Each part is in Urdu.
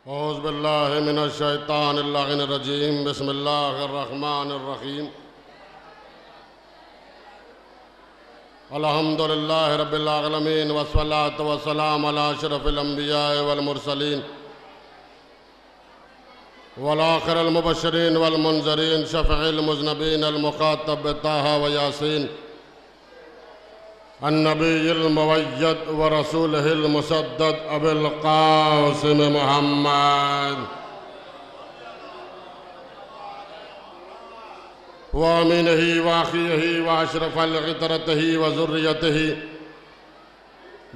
اعوذ باللہ من الشیطان اللعین الرجیم بسم اللہ الرحمن الرحیم الحمدللہ رب العالمین والصلاة والسلام علی اشرف الانبیاء والمرسلین والآخر المبشرین والمنذرین شفع المذنبین المخاطب طه ویاسین النبی المؤید ورسولہ المسدد ابی القاسم محمد وامینہ واخیہ واشرف العطرتہ وذریتہ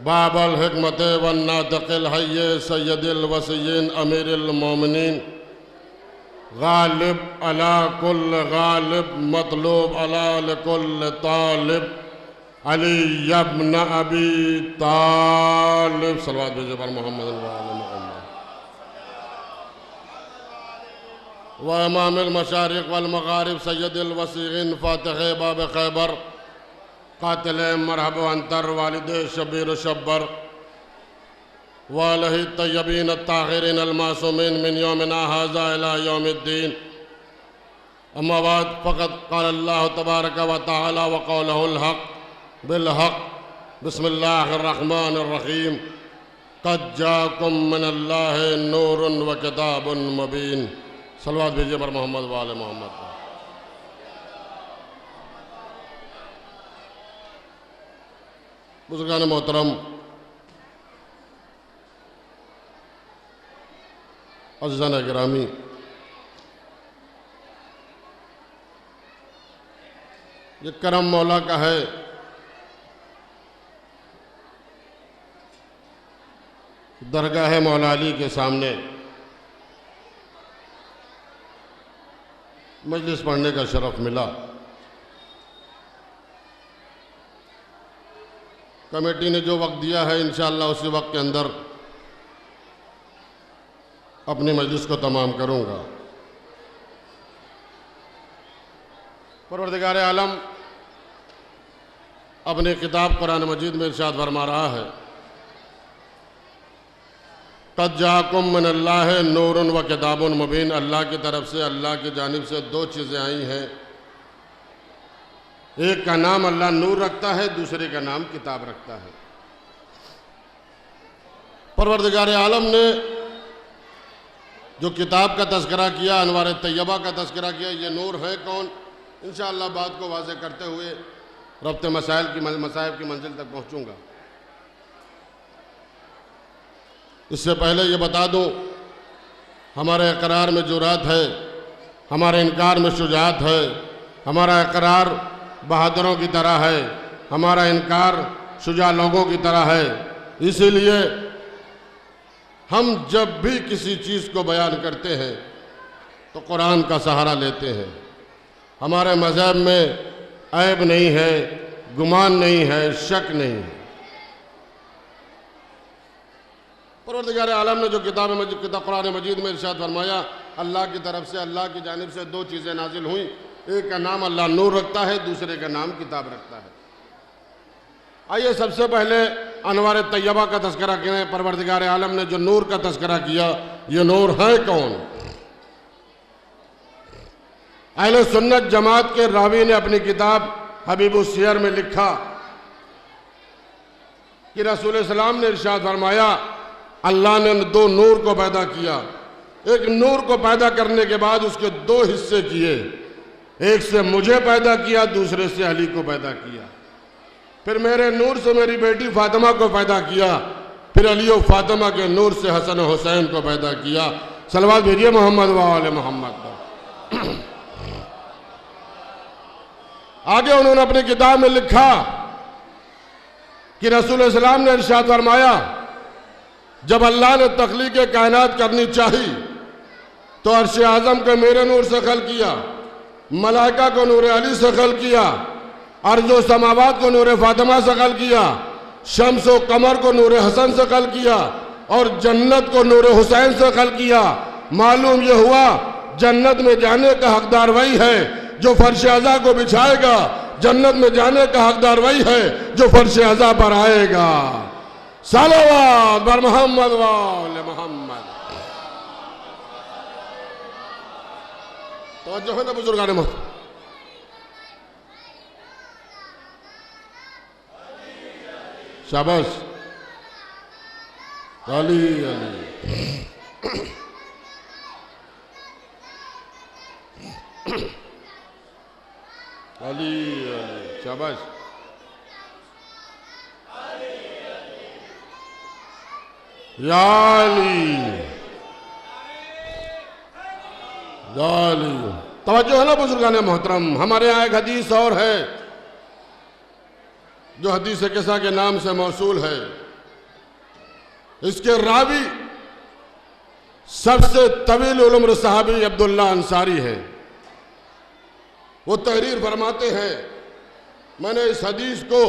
باب الحکمت والناطق الحی سید الوصیین امیر المومنین غالب علی کل غالب مطلوب علی لکل طالب علی ابن ابی طالب صلوات بھیجے پر محمد وآل محمد و امام المشارق والمغارب سید الوصیین فاتح باب خیبر قاتل مرحب وانتر والد شبیر شبر والہ الطیبین الطاہرین المعصومین من یومنا ھذا الی یوم الدین اما بعد فقد قال اللہ تبارک و تعالی وقولہ الحق بالحق بسم اللہ الرحمن الرحیم قد جاکم من اللہ نور و کتاب مبین صلوات بھیجیے پر محمد وآل محمد بزرگان محترم عزیزان گرامی یہ کرم مولا کا ہے درگاہ مولا علی کے سامنے مجلس پڑھنے کا شرف ملا کمیٹی نے جو وقت دیا ہے انشاءاللہ اسی وقت کے اندر اپنی مجلس کو تمام کروں گا پروردگار عالم اپنی کتاب قرآن مجید میں ارشاد فرما رہا ہے قد جاکم من اللہ نور و کتاب مبین اللہ کی طرف سے اللہ کی جانب سے دو چیزیں آئی ہیں ایک کا نام اللہ نور رکھتا ہے دوسرے کا نام کتاب رکھتا ہے پروردگار عالم نے جو کتاب کا تذکرہ کیا انوار طیبہ کا تذکرہ کیا یہ نور ہے کون انشاءاللہ بات کو واضح کرتے ہوئے ربط مصائب کی منزل تک پہنچوں گا اس سے پہلے یہ بتا دوں ہمارے اقرار میں جرات ہے ہمارے انکار میں شجاعت ہے ہمارا اقرار بہادروں کی طرح ہے ہمارا انکار شجاع لوگوں کی طرح ہے اسی لیے ہم جب بھی کسی چیز کو بیان کرتے ہیں تو قرآن کا سہارا لیتے ہیں ہمارے مذہب میں عیب نہیں ہے گمان نہیں ہے شک نہیں ہے پروردگار عالم نے جو کتاب قرآن مجید میں ارشاد فرمایا اللہ کی طرف سے اللہ کی جانب سے دو چیزیں نازل ہوئیں ایک کا نام اللہ نور رکھتا ہے دوسرے کا نام کتاب رکھتا ہے آئیے سب سے پہلے انوار طیبہ کا تذکرہ کریں پروردگار عالم نے جو نور کا تذکرہ کیا یہ نور ہے کون اہل سنت جماعت کے راوی نے اپنی کتاب حبیب السیر میں لکھا کہ رسول السلام نے ارشاد فرمایا اللہ نے دو نور کو پیدا کیا ایک نور کو پیدا کرنے کے بعد اس کے دو حصے کیے ایک سے مجھے پیدا کیا دوسرے سے علی کو پیدا کیا پھر میرے نور سے میری بیٹی فاطمہ کو پیدا کیا پھر علی و فاطمہ کے نور سے حسن و حسین کو پیدا کیا صلوات بھیجیے محمد و آل محمد آگے انہوں نے اپنی کتاب میں لکھا کہ رسول السلام نے ارشاد فرمایا جب اللہ نے تخلیق کائنات کرنی چاہی تو عرش اعظم کو میرے نور سے خلق کیا ملائکہ کو نور علی سے خلق کیا ارض و سماوات کو نور فاطمہ سے خلق کیا شمس و قمر کو نور حسن سے خلق کیا اور جنت کو نور حسین سے خلق کیا معلوم یہ ہوا جنت میں جانے کا حقدار وہی ہے جو فرش عزا کو بچھائے گا جنت میں جانے کا حقدار وہی ہے جو فرش عزا پر آئے گا صلوات بر محمد و آل محمد توجہ ہے نا بزرگان محترم؟ شاباش، علی علی علی علی، شاباش، یا علی یا علی۔ توجہ ہے نا بزرگان محترم؟ ہمارے یہاں ایک حدیث اور ہے جو حدیث قصہ کے نام سے موصول ہے۔ اس کے راوی سب سے طویل العمر صحابی عبداللہ انصاری ہے۔ وہ تحریر فرماتے ہیں، میں نے اس حدیث کو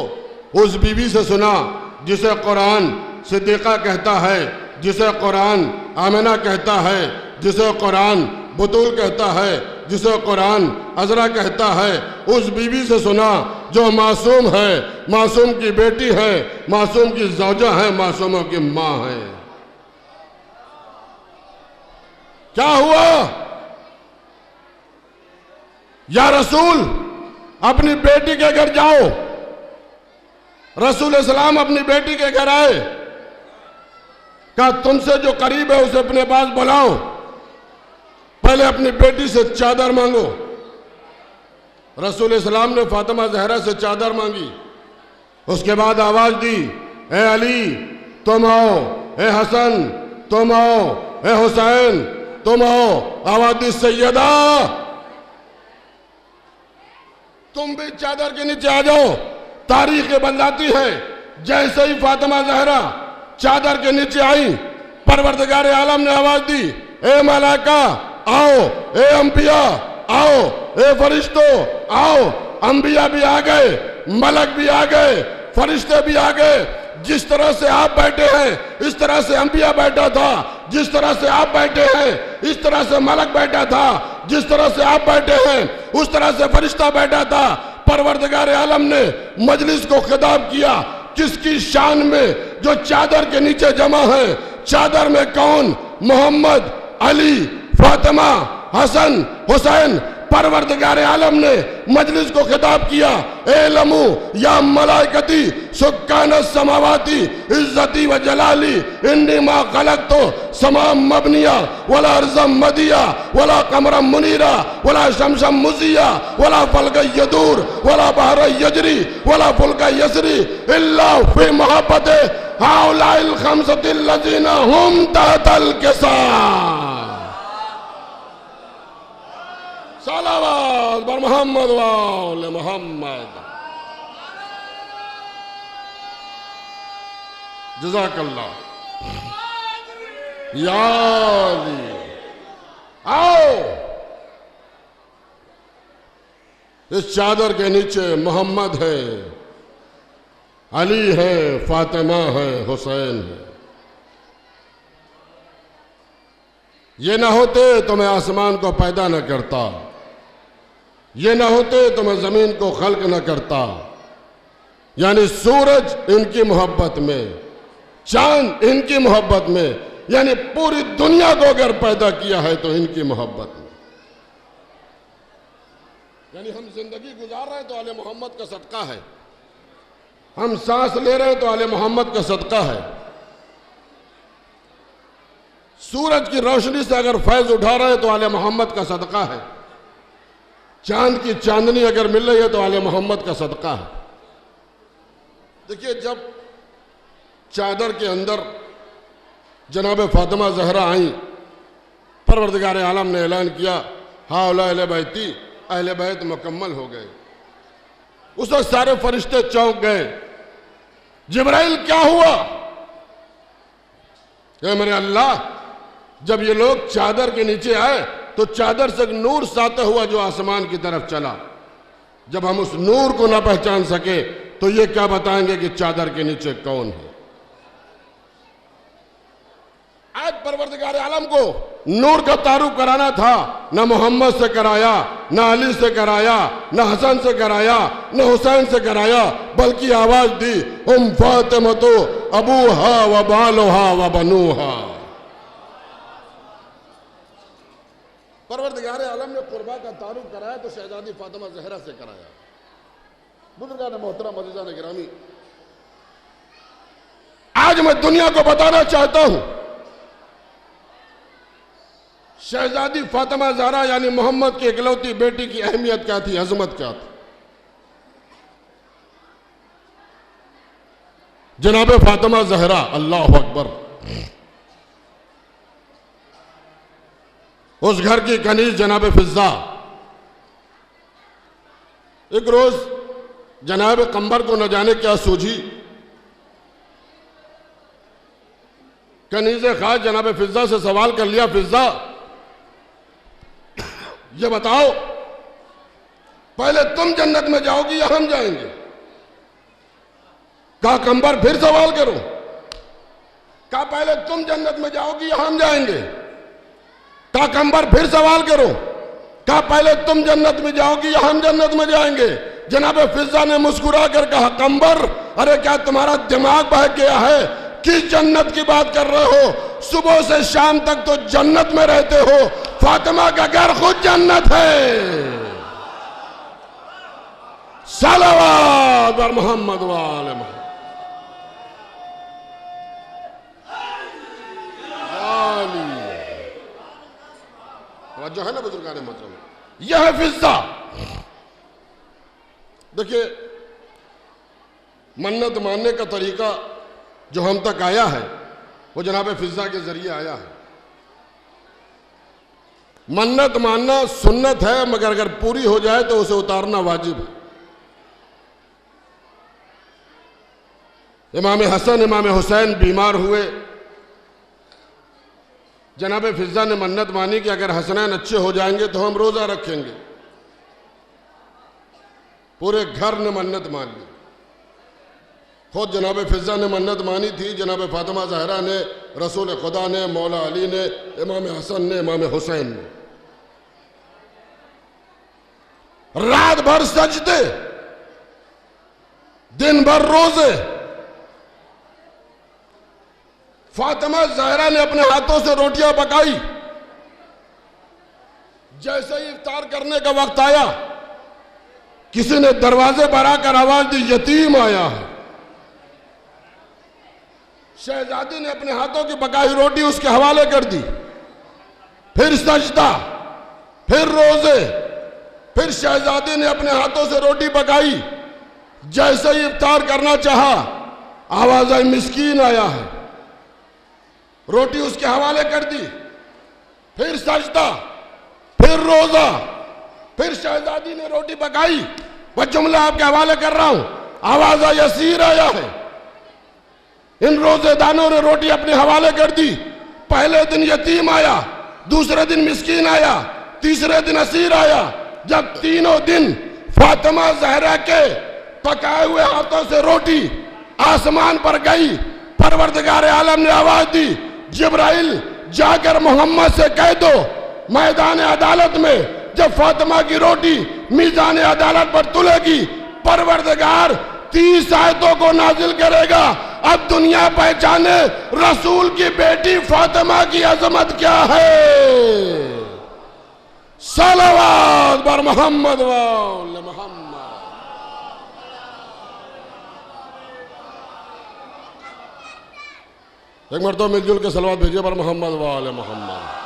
اس بیوی سے سنا جسے قرآن صدیقہ کہتا ہے، جسے قرآن آمنہ کہتا ہے، جسے قرآن بطول کہتا ہے، جسے قرآن عذرا کہتا ہے۔ اس بیوی سے سنا جو معصوم ہے، معصوم کی بیٹی ہے، معصوم کی زوجہ ہے، معصوموں کی ماں ہے۔ کیا ہوا؟ یا رسول اپنی بیٹی کے گھر جاؤ۔ رسول اسلام اپنی بیٹی کے گھر آئے، کہا تم سے جو قریب ہے اسے اپنے پاس بلاؤ، پہلے اپنی بیٹی سے چادر مانگو۔ رسول اسلام نے فاطمہ زہرا سے چادر مانگی، اس کے بعد آواز دی، اے علی تم آؤ، اے حسن تم آؤ، اے حسین تم آؤ۔ آواز دی، سیدہ تم بھی چادر کے نیچے آ جاؤ۔ تاریخ بتلاتی ہے جیسے ہی فاطمہ زہرا چادر کے نیچے آئی، پروردگار عالم نے آواز دی، اے ملائکہ آؤ، اے انبیاء آؤ، اے فرشتوں آؤ۔ انبیاء بھی آ گئے، ملک بھی آ گئے، فرشتے بھی آ گئے۔ جس طرح سے آپ بیٹھے ہیں اس طرح سے انبیاء بیٹھا تھا، جس طرح سے آپ بیٹھے ہیں اس طرح سے ملک بیٹھا تھا، جس طرح سے آپ بیٹھے ہیں اس طرح سے فرشتہ بیٹھا تھا۔ پروردگار عالم نے مجلس کو خطاب کیا، کس کی شان میں؟ جو چادر کے نیچے جمع ہے۔ چادر میں کون؟ محمد، علی، فاطمہ، حسن، حسین۔ پروردگار عالم نے مجلس کو خطاب کیا، اعلموا یا ملائکتی سکان السماواتی عزتی و جلالی انی ما خلقت سماء مبنیہ ولا ارضا مدیہ ولا قمرا منیرا ولا شمسا مضیہ ولا فلکا یدور ولا بحر یجری ولا فلکا یسری الا فی محبت ہؤلاء الخمسۃ الذین هم تحت الکساء۔ صلوات بر محمد و آل محمد۔ جزاک اللہ۔ یا علی آؤ، اس چادر کے نیچے محمد ہے، علی ہے، فاطمہ ہے، حسین ہے۔ یہ نہ ہوتے تو میں آسمان کو پیدا نہ کرتا، یہ نہ ہوتے تو میں زمین کو خلق نہ کرتا۔ یعنی سورج ان کی محبت میں، چاند ان کی محبت میں، یعنی پوری دنیا کو اگر پیدا کیا ہے تو ان کی محبت میں۔ یعنی ہم زندگی گزار رہے ہیں تو آل محمد کا صدقہ ہے، ہم سانس لے رہے ہیں تو آل محمد کا صدقہ ہے۔ سورج کی روشنی سے اگر فیض اٹھا رہے ہیں تو آل محمد کا صدقہ ہے، چاند کی چاندنی اگر مل رہی ہے تو آل محمد کا صدقہ ہے۔ دیکھیے، جب چادر کے اندر جناب فاطمہ زہرا آئیں، پروردگار عالم نے اعلان کیا، ہؤلاء اہل بیتی، اہل بیت مکمل ہو گئے۔ اس وقت سارے فرشتے چونک گئے۔ جبرائیل کیا ہوا؟ کہ میرے اللہ، جب یہ لوگ چادر کے نیچے آئے تو چادر سے ایک نور ساتا ہوا جو آسمان کی طرف چلا۔ جب ہم اس نور کو نہ پہچان سکے تو یہ کیا بتائیں گے کہ چادر کے نیچے کون ہے؟ آج پروردگار عالم کو نور کا تعارف کرانا تھا، نہ محمد سے کرایا، نہ علی سے کرایا، نہ حسن سے کرایا، نہ حسین سے کرایا، بلکہ آواز دی، ام فاطمۃ ابوہا و بالہا و بنوہا۔ پروردگار عالم نے قربا کا تعارف کرایا تو شہزادی فاطمہ زہرا سے کرایا۔ بزرگان محترم، عزیزان گرامی، آج میں دنیا کو بتانا چاہتا ہوں شہزادی فاطمہ زہرا یعنی محمد کی اکلوتی بیٹی کی اہمیت کیا تھی، عظمت کیا تھی۔ جناب فاطمہ زہرا، اللہ اکبر، اس گھر کی کنیز جناب فضہ، ایک روز جناب قمبر کو نہ جانے کیا سوجھی، کنیز خاص جناب فضہ سے سوال کر لیا، فضہ یہ بتاؤ پہلے تم جنت میں جاؤ گی یا ہم جائیں گے؟ کہا قمبر پھر سوال کرو، کہا پہلے تم جنت میں جاؤ گی یا ہم جائیں گے؟ کہا قمبر پھر سوال کرو، کہا پہلے تم جنت میں جاؤ گی یا ہم جنت میں جائیں گے؟ جناب فضہ نے مسکرا کر کہا قمبر ارے کیا تمہارا دماغ بہک گیا ہے؟ کس جنت کی بات کر رہے ہو؟ صبح سے شام تک تو جنت میں رہتے ہو، فاطمہ کا گھر خود جنت ہے۔ صلوات بر محمد وآل محمد۔ جو ہے نا بزرگان محترم، یہ ہے فضہ۔ دیکھیے منت ماننے کا طریقہ جو ہم تک آیا ہے وہ جناب فضہ کے ذریعے آیا ہے۔ منت ماننا سنت ہے، مگر اگر پوری ہو جائے تو اسے اتارنا واجب ہے۔ امام حسن امام حسین بیمار ہوئے، جناب فضہ نے منت مانی کہ اگر حسنین اچھے ہو جائیں گے تو ہم روزہ رکھیں گے۔ پورے گھر نے منت مان لی، خود جناب فضہ نے منت مانی تھی، جناب فاطمہ زہرا نے، رسول خدا نے، مولا علی نے، امام حسن نے، امام حسین نے۔ رات بھر سجدے، دن بھر روزے۔ فاطمہ زہرا نے اپنے ہاتھوں سے روٹیاں پکائی، جیسے ہی افطار کرنے کا وقت آیا کسی نے دروازے پر آ کر آواز دی یتیم آیا ہے۔ شہزادی نے اپنے ہاتھوں کی پکائی روٹی اس کے حوالے کر دی، پھر سجدہ، پھر روزے، پھر شہزادی نے اپنے ہاتھوں سے روٹی پکائی، جیسے ہی افطار کرنا چاہا آواز آئی مسکین آیا ہے، روٹی اس کے حوالے کر دی، پھر سجدہ، پھر روزہ، پھر شہزادی نے روٹی پکائی، وہ جملہ آپ کے حوالے کر رہا ہوں، آواز آئی اسیر آیا ہے۔ ان روزے دانوں نے روٹی اپنے حوالے کر دی، پہلے دن یتیم آیا، دوسرے دن مسکین آیا، تیسرے دن اسیر آیا۔ جب تینوں دن فاطمہ زہرا کے پکائے ہوئے ہاتھوں سے روٹی آسمان پر گئی، پروردگار عالم نے آواز دی جبرائیل جا کر محمد سے کہہ دو میدان عدالت میں جب فاطمہ کی روٹی میزان عدالت پر تلے گی پروردگار 30 آیتوں کو نازل کرے گا، اب دنیا پہچانے رسول کی بیٹی فاطمہ کی عظمت کیا ہے۔ صلوات بر محمد وآل محمد۔ ایک مرتبہ مل جل کے صلوات بھیجیے بر محمد وآل محمد۔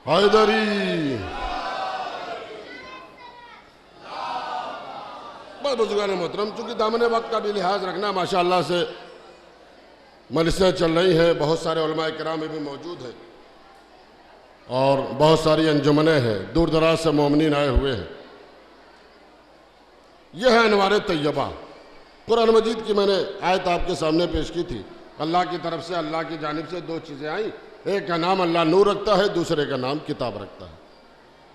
حیدری بس بزرگان محترم، چونکہ دامن وقت کا بھی لحاظ رکھنا، ماشاءاللہ سے مجلسیں چل رہی ہیں، بہت سارے علماء کرام بھی موجود ہیں اور بہت ساری انجمنیں ہیں، دور دراز سے مومنین آئے ہوئے ہیں۔ یہ ہے انوار طیبہ۔ قرآن مجید کی میں نے آیت آپ کے سامنے پیش کی تھی، اللہ کی طرف سے، اللہ کی جانب سے 2 چیزیں آئیں، ایک کا نام اللہ نور رکھتا ہے، دوسرے کا نام کتاب رکھتا ہے۔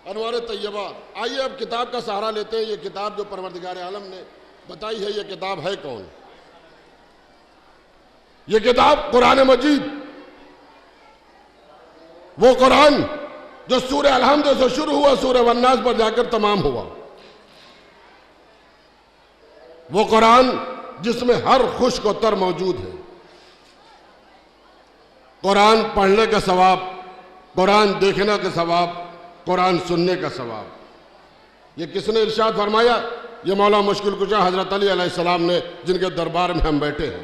انوار طیبہ، آئیے اب کتاب کا سہارا لیتے ہیں۔ یہ کتاب جو پروردگار عالم نے بتائی ہے، یہ کتاب ہے کون؟ یہ کتاب قرآن مجید، وہ قرآن جو سورہ الحمد سے شروع ہوا، سورہ والناس پر جا کر تمام ہوا، وہ قرآن جس میں ہر خشک و تر موجود ہے۔ قرآن پڑھنے کا ثواب، قرآن دیکھنے کا ثواب، قرآن سننے کا ثواب۔ یہ کس نے ارشاد فرمایا؟ یہ مولا مشکل کشا حضرت علی علیہ السلام نے، جن کے دربار میں ہم بیٹھے ہیں۔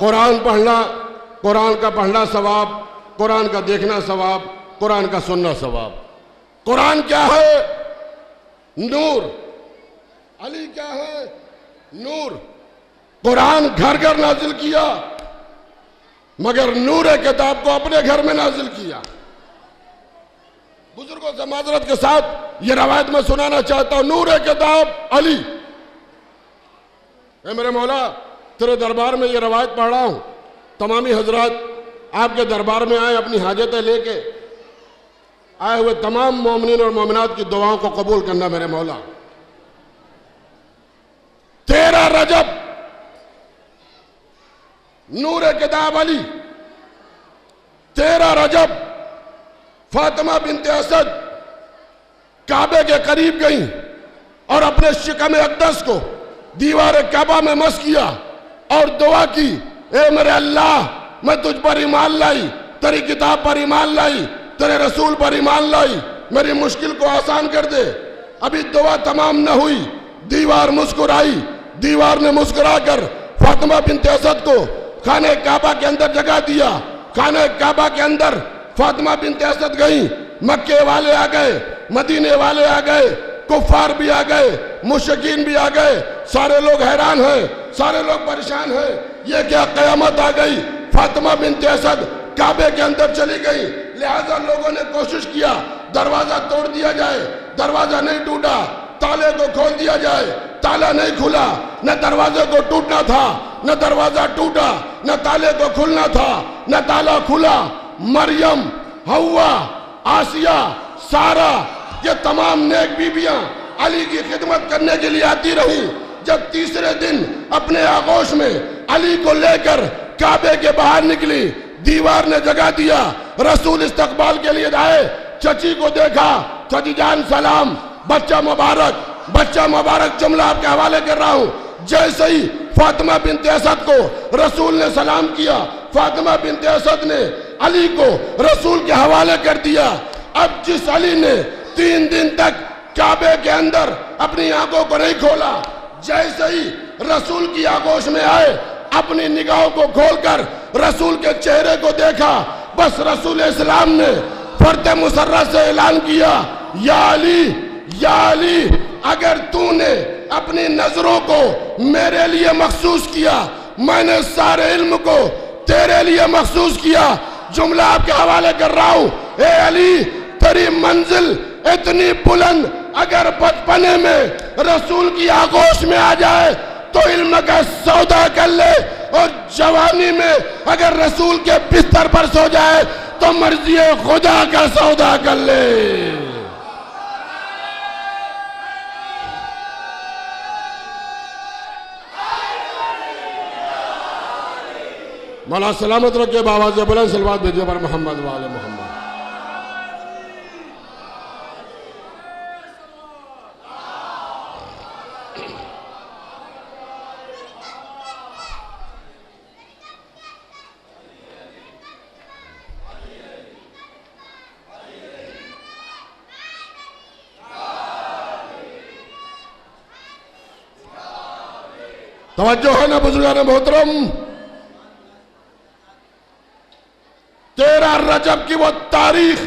قرآن پڑھنا، قرآن کا پڑھنا ثواب، قرآن کا دیکھنا ثواب، قرآن کا سننا ثواب۔ قرآن کیا ہے؟ نور۔ علی کیا ہے؟ نور۔ قرآن گھر گھر نازل کیا، مگر نور کتاب کو اپنے گھر میں نازل کیا۔ بزرگوں سے معذرت کے ساتھ یہ روایت میں سنانا چاہتا ہوں، نور کتاب علی۔ اے میرے مولا، تیرے دربار میں یہ روایت پڑھ رہا ہوں، تمامی حضرات آپ کے دربار میں آئے، اپنی حاجتیں لے کے آئے ہوئے تمام مومنین اور مومنات کی دعاؤں کو قبول کرنا میرے مولا۔ 13 رجب، نور کتاب علی۔ 13 رجب فاطمہ بنت اسد کعبے کے قریب گئیں اور اپنے شکم اقدس کو دیوار کعبہ میں مس کیا اور دعا کی، اے میرے اللہ، میں تجھ پر ایمان لائی، تیری کتاب پر ایمان لائی، تیرے رسول پر ایمان لائی، میری مشکل کو آسان کر دے۔ ابھی دعا تمام نہ ہوئی، دیوار مسکرائی۔ دیوار نے مسکرا کر فاطمہ بنت اسد کو خانہ کعبہ کے اندر جگہ دیا۔ خانہ کعبہ کے اندر فاطمہ بنت اسد گئیں، مکے والے آ گئے، مدینے والے آ گئے، کفار بھی آ گئے، مشرکین بھی آ گئے، سارے لوگ حیران ہیں، سارے لوگ پریشان ہیں، یہ کیا قیامت آ گئی؟ فاطمہ بنت اسد کعبے کے اندر چلی گئی، لہذا لوگوں نے کوشش کیا دروازہ توڑ دیا جائے، دروازہ نہیں ٹوٹا، تالے کو کھول دیا جائے، تالا نہیں کھلا، نہ دروازے کو ٹوٹنا تھا، نہ دروازہ ٹوٹا، نہ تالے کو کھلنا تھا، نہ تالا کھلا۔ مریم، حوا، آسیہ، سارہ، یہ تمام نیک بیویاں علی کی خدمت کرنے کے لیے آتی رہیں۔ جب تیسرے دن اپنے آغوش میں علی کو لے کر کعبے کے باہر نکلی، دیوار نے جگہ دیا، رسول استقبال کے لیے آئے، چچی کو دیکھا، چچی جان سلام، بچہ مبارک جملہ آپ کے حوالے کر رہا ہوں۔ جیسے ہی فاطمہ بنت اسد کو رسول نے سلام کیا، فاطمہ بنت اسد نے علی کو رسول کے حوالے کر دیا۔ اب جس علی نے 3 دن تک کعبے کے اندر اپنی آنکھوں کو نہیں کھولا، جیسے ہی رسول کی آغوش میں آئے، اپنی نگاہوں کو کھول کر رسول کے چہرے کو دیکھا، بس رسول اسلام نے فرد مسرت سے اعلان کیا، یا علی، اگر تو نے اپنی نظروں کو میرے لیے مخصوص کیا، میں نے سارے علم کو تیرے لیے مخصوص کیا۔ جملہ آپ کے حوالے کر رہا ہوں، اے علی، تیری منزل اتنی بلند اگر بچپنے میں رسول کی آغوش میں آ جائے تو علم کا سودا کر لے، اور جوانی میں اگر رسول کے بستر پر سو جائے تو مرضی خدا کا سودا کر لے۔ مولا سلامت رکھے، بآواز بلند صلوات بھیجے پر محمد وآل محمد۔ توجہ ہے نا بزرگان محترم؟ 13 رجب کی وہ تاریخ،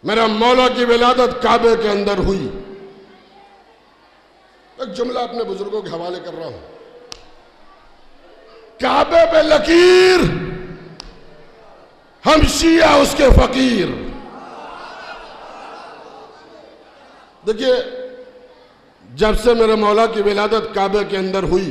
میرا مولا کی ولادت کعبے کے اندر ہوئی۔ ایک جملہ اپنے بزرگوں کے حوالے کر رہا ہوں، کعبے پہ لکیر، ہم شیعہ اس کے فقیر۔ دیکھیے، جب سے میرے مولا کی ولادت کعبے کے اندر ہوئی،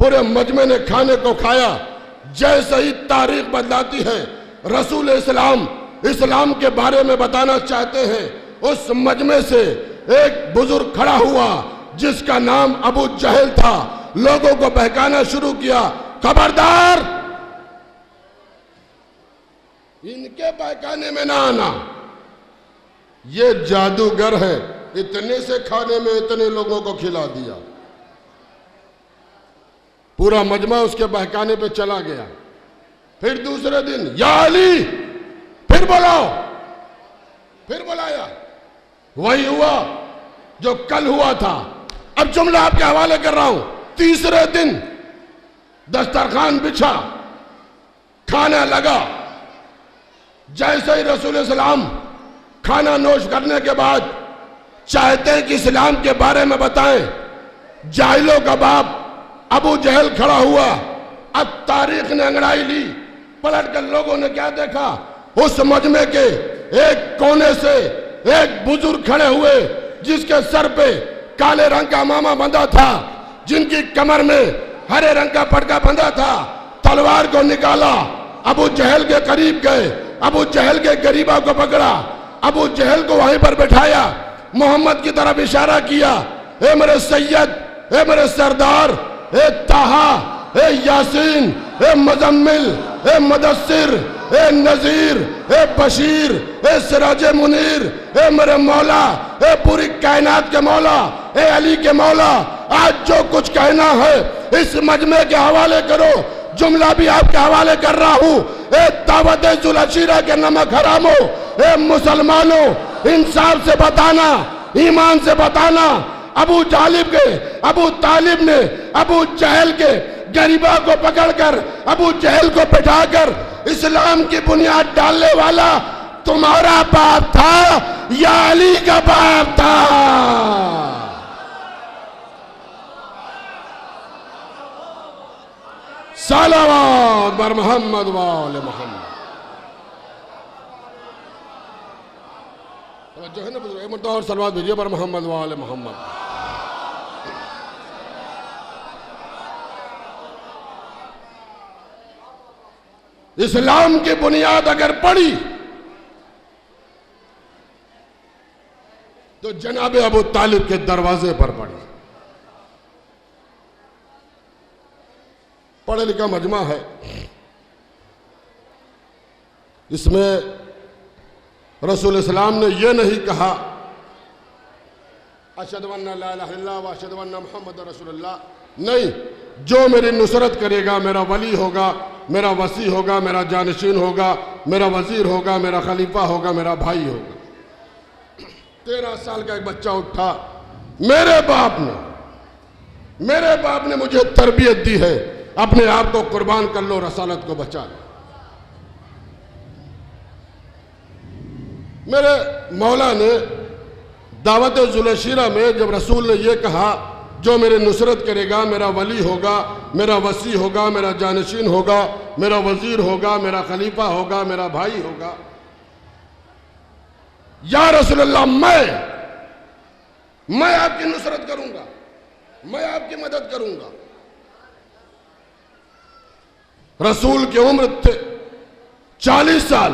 پورے مجمع نے کھانے کو کھایا۔ جیسے ہی تاریخ بدلاتی ہے، رسول اسلام اسلام کے بارے میں بتانا چاہتے ہیں، اس مجمع سے ایک بزرگ کھڑا ہوا جس کا نام ابو جہل تھا، لوگوں کو بہکانا شروع کیا، خبردار ان کے بہکانے میں نہ آنا، یہ جادوگر ہے، اتنے سے کھانے میں اتنے لوگوں کو کھلا دیا۔ پورا مجمع اس کے بہکانے پہ چلا گیا۔ پھر دوسرے دن، یا علی، پھر بلاؤ، پھر بلایا، وہی ہوا جو کل ہوا تھا۔ اب جملہ آپ کے حوالے کر رہا ہوں۔ تیسرے دن دسترخوان بچھا، کھانا لگا۔ جیسے ہی رسول اسلام کھانا نوش کرنے کے بعد چاہتے ہیں کہ اسلام کے بارے میں بتائیں، جاہلوں کا باپ ابو جہل کھڑا ہوا۔ اب تاریخ نے انگڑائی لی، پلٹ کر لوگوں نے کیا دیکھا؟ اس مجمع کے ایک کونے سے ایک بزرگ کھڑے ہوئے جس کے سر پہ کالے رنگ کا امامہ بندھا تھا، جن کی کمر میں ہرے رنگ کا پٹکا بندھا تھا۔ تلوار کو نکالا، ابو جہل کے قریب گئے، ابو جہل کے گریباں کو پکڑا، ابو جہل کو وہیں پر بٹھایا، محمد کی طرف اشارہ کیا، اے میرے سید، اے میرے سردار، اے طٰہٰ، اے یاسین، اے مزمل، اے مدثر، اے نذیر، اے بشیر، اے سراج منیر، اے میرے مولا، اے پوری کائنات کے مولا، اے علی کے مولا، آج جو کچھ کہنا ہے اس مجمع کے حوالے کرو۔ جملہ بھی آپ کے حوالے کر رہا ہوں۔ اے دعوت ذوالعشیرہ کے نمک حراموں، اے مسلمانوں، انصاف سے بتانا، ایمان سے بتانا، ابو طالب نے ابو جہل کے گریباں کو پکڑ کر ابو جہل کو بٹھا کر اسلام کی بنیاد ڈالنے والا تمہارا باپ تھا یا علی کا باپ تھا؟ صلوات بر محمد و آل محمد۔ جو ہے نا بزرگ، ایک مرتبہ اور صلوات بھیجیے بر محمد و آل محمد۔ اسلام کی بنیاد اگر پڑی تو جناب ابو طالب کے دروازے پر پڑی۔ پڑھے لکھا مجمع ہے، اس میں رسول اسلام نے یہ نہیں کہا اشہد ان لا الہ الا اللہ و اشہد ان محمد رسول اللہ، نہیں، جو میری نصرت کرے گا میرا ولی ہوگا، میرا وصی ہوگا، میرا جانشین ہوگا، میرا وزیر ہوگا، میرا خلیفہ ہوگا، میرا بھائی ہوگا۔ 13 سال کا ایک بچہ اٹھا، میرے باپ نے مجھے تربیت دی ہے، اپنے آپ کو قربان کر لو، رسالت کو بچا لو۔ میرے مولا نے دعوت ذوالعشیرہ میں جب رسول نے یہ کہا جو میرے نصرت کرے گا میرا ولی ہوگا، میرا وصی ہوگا، میرا جانشین ہوگا، میرا وزیر ہوگا، میرا خلیفہ ہوگا، میرا بھائی ہوگا، یا رسول اللہ میں آپ کی نصرت کروں گا، میں آپ کی مدد کروں گا۔ رسول کی عمر 40 سال،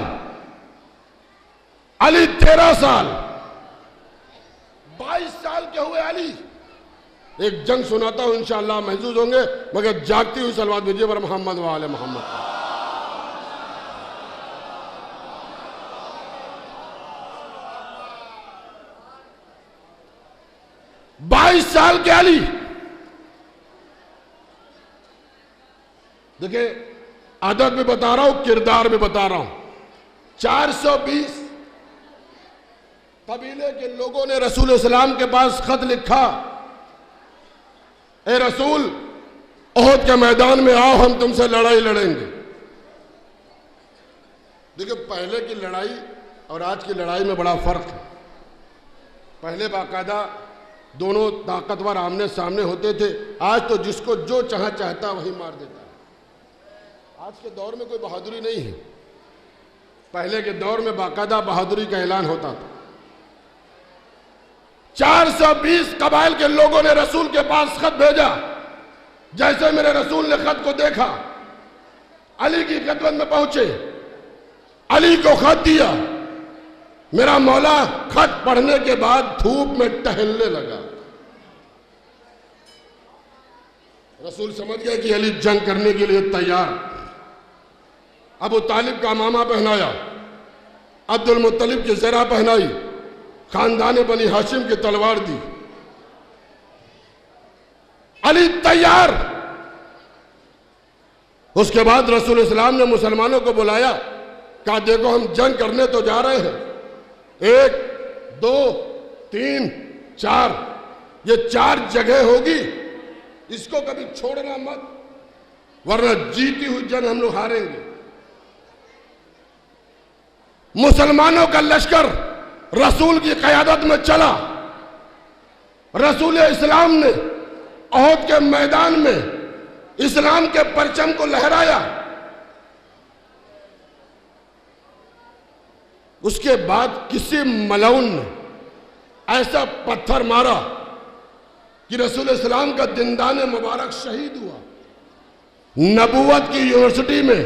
علی 13 سال، 22 سال کے ہوئے علی۔ ایک جنگ سناتا ہوں انشاءاللہ محظوظ ہوں گے، مگر جاگتی ہوئی صلوات بھیجیے بر محمد و آل محمد۔ 22 سال کے علی، دیکھیں عدد بھی بتا رہا ہوں، کردار بھی بتا رہا ہوں۔ 420 قبیلے کے لوگوں نے رسول اسلام کے پاس خط لکھا، اے رسول، احد کے میدان میں آؤ، ہم تم سے لڑائی لڑیں گے۔ دیکھیں پہلے کی لڑائی اور آج کی لڑائی میں بڑا فرق ہے۔ پہلے باقاعدہ دونوں طاقتور آمنے سامنے ہوتے تھے، آج تو جس کو جو چاہتا وہی مار دیتا ہے۔ آج کے دور میں کوئی بہادری نہیں ہے، پہلے کے دور میں باقاعدہ بہادری کا اعلان ہوتا تھا۔ 420 قبائل کے لوگوں نے رسول کے پاس خط بھیجا، جیسے میرے رسول نے خط کو دیکھا، علی کی خدمت میں پہنچے، علی کو خط دیا، میرا مولا خط پڑھنے کے بعد دھوپ میں ٹہلنے لگا۔ رسول سمجھ گئے کہ علی جنگ کرنے کے لیے تیار۔ ابو طالب کا عمامہ پہنایا، عبد المطلب کی زرہ پہنائی، خاندان بنی ہاشم کی تلوار دی، علی تیار۔ اس کے بعد رسول اسلام نے مسلمانوں کو بلایا، کہا دیکھو ہم جنگ کرنے تو جا رہے ہیں، 1 2 3 4 یہ 4 جگہ ہوگی، اس کو کبھی چھوڑنا مت، ورنہ جیتی ہوئی جنگ ہم لوگ ہاریں گے۔ مسلمانوں کا لشکر رسول کی قیادت میں چلا۔ رسول اسلام نے احد کے میدان میں اسلام کے پرچم کو لہرایا۔ اس کے بعد کسی ملعون نے ایسا پتھر مارا کہ رسول اسلام کا دندان مبارک شہید ہوا۔ نبوت کی یونیورسٹی میں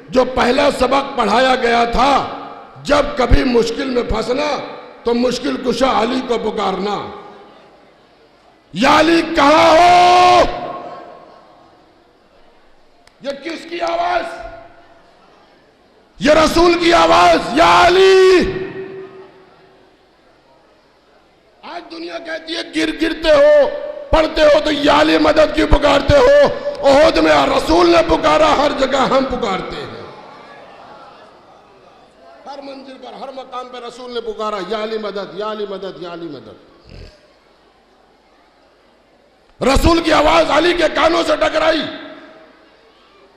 جو پہلا سبق پڑھایا گیا تھا، جب کبھی مشکل میں پھنسنا تو مشکل کشا علی کو پکارنا۔ یا علی کہاں ہو؟ یہ کس کی آواز؟ یہ رسول کی آواز، یا علی۔ آج دنیا کہتی ہے گرتے ہو، پڑھتے ہو تو یا علی مدد کیوں پکارتے ہو؟ احد میں رسول نے پکارا، ہر جگہ ہم پکارتے ہیں۔ ہر منزل پر، ہر مقام پر رسول نے پکارا، یا علی مدد، یا علی مدد، یا علی مدد۔ رسول کی آواز علی کے کانوں سے ٹکرائی،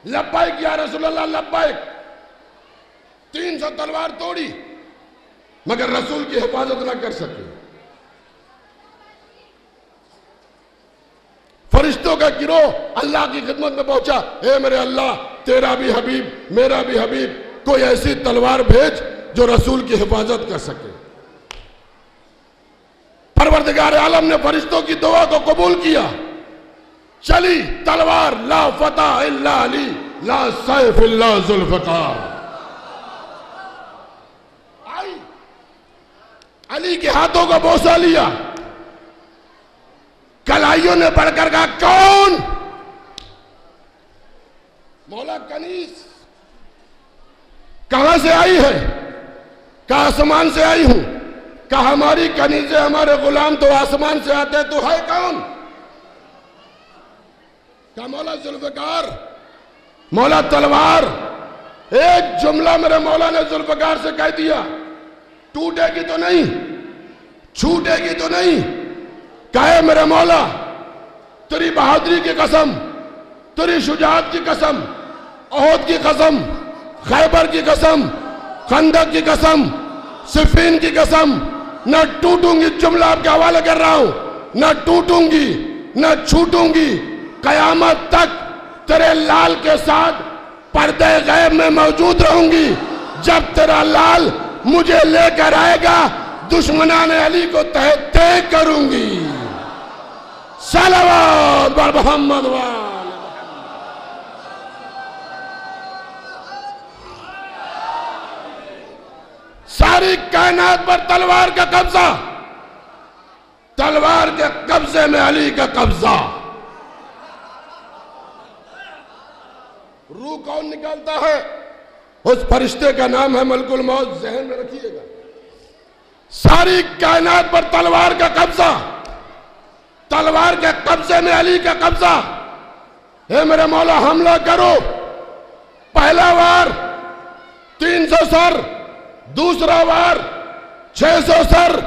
لبیک یا رسول اللہ لبیک۔ 300 تلوار توڑی مگر رسول کی حفاظت نہ کر سکے۔ فرشتوں کا گروہ اللہ کی خدمت میں پہنچا، اے میرے اللہ، تیرا بھی حبیب میرا بھی حبیب، کوئی ایسی تلوار بھیج جو رسول کی حفاظت کر سکے۔ پروردگار عالم نے فرشتوں کی دعا کو قبول کیا، چلی تلوار، لا فتح الا علی، لا سیف الا ذوالفقار۔ آئی، علی کے ہاتھوں کو بوسہ لیا، کلائیوں نے پڑھ کر کہا کون؟ مولا کنیز۔ کہاں سے آئی ہے؟ کہا آسمان سے آئی ہوں۔ کہا ہماری کنیزیں، ہمارے غلام تو آسمان سے آتے، تو ہے کون؟ کہا مولا ذوالفقار، مولا تلوار۔ ایک جملہ میرے مولا نے ذوالفقار سے کہہ دیا، ٹوٹے گی تو نہیں، چھوٹے گی تو نہیں۔ کہے میرے مولا، تیری بہادری کی قسم، تیری شجاعت کی قسم، احد کی قسم، خیبر کی قسم، خندق کی قسم، صفین کی قسم، نہ ٹوٹوں گی۔ جملہ آپ کے حوالے کر رہا ہوں، نہ ٹوٹوں گی نہ چھوٹوں گی، قیامت تک تیرے لال کے ساتھ پردے غیب میں موجود رہوں گی۔ جب تیرا لال مجھے لے کر آئے گا، دشمنان علی کو تہ تہ کروں گی۔ صلوات بر محمد وآل محمد۔ ساری کائنات پر تلوار کا قبضہ، تلوار کے قبضے میں علی کا قبضہ۔ روح کون نکالتا ہے؟ اس فرشتے کا نام ہے ملک الموت، ذہن میں رکھیے گا۔ ساری کائنات پر تلوار کا قبضہ، تلوار کے قبضے میں علی کا قبضہ۔ اے میرے مولا حملہ کرو۔ پہلا وار 300 سر، دوسرا وار 600 سر،